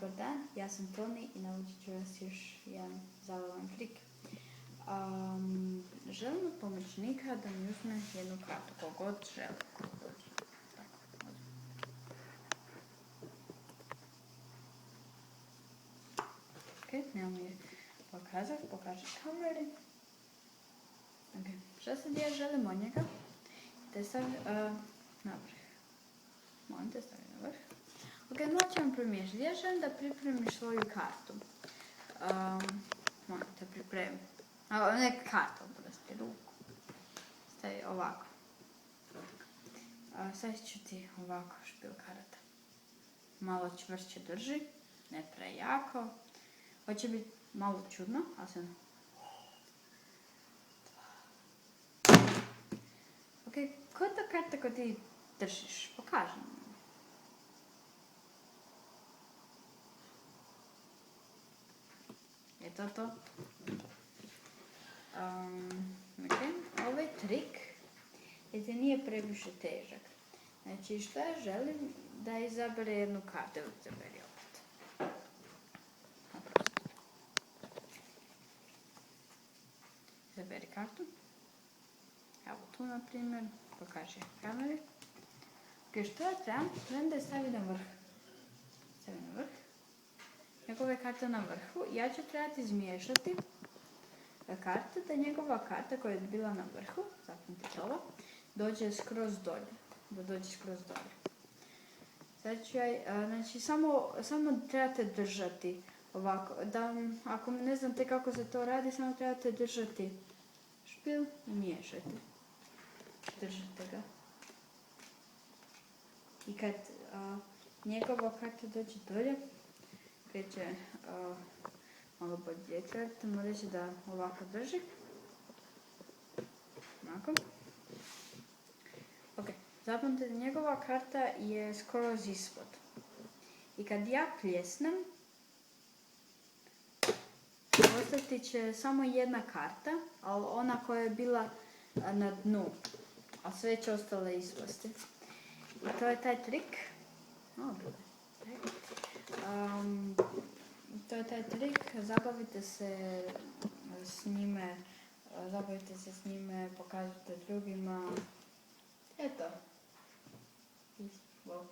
dobar dan, ja sam Toni i naučit ću vas još jedan zabavan trik. Želim od pomoćnika da mi uzme jednu kartu, kogod želi. Ok, nemo mi je pokaži kameri. Ok, šta sad ja želim od njega? Te stavi na vrh. Molim te stavi na vrh. Ok, malo ćemo promiješati. Ja želim da pripremiš svoju kartu. Molim te pripremi. Ne kartu, oprosti, ruku. Stavi ovako. Sad ću ti ovako špil karata. Malo čvršće drži, ne prejako. Hoće biti malo čudno, ali se... Ok, koja je ta karta koju ti držiš? Pokaži mi. Je to to? Ok, ovaj trik ti nije previše težak. Znači, što ja želim? Da izabere jednu kartu. Evo, izaberi opet. Izaberi kartu. Evo tu, na primjer. Pokaži kameri. Ok, što ja trebam? Trebam da je stavi na vrh. Stavi na vrh. Njegove karte na vrhu. Ja ću trebati izmiješati karte, da njegova karta koja je bila na vrhu, zapamtite ovo, dođe skroz dolje. Da dođe skroz dolje. Sad ću ja, znači samo trebate držati ovako. Ako ne znate kako se to radi, samo trebate držati špil i miješati. Držite ga. I kad njegova karta dođe dolje, kreće malo bolje karta, mora reći da ovako drži. Ovako. Ok, zapamtite, njegova karta je skroz ispod. I kad ja pljesnem, ostati će samo jedna karta, ali ona koja je bila na dnu, a sve će ostale ispasti. I to je taj trik. To je taj trik, zabavite se s njime, pokažite drugima. Eto. Bok.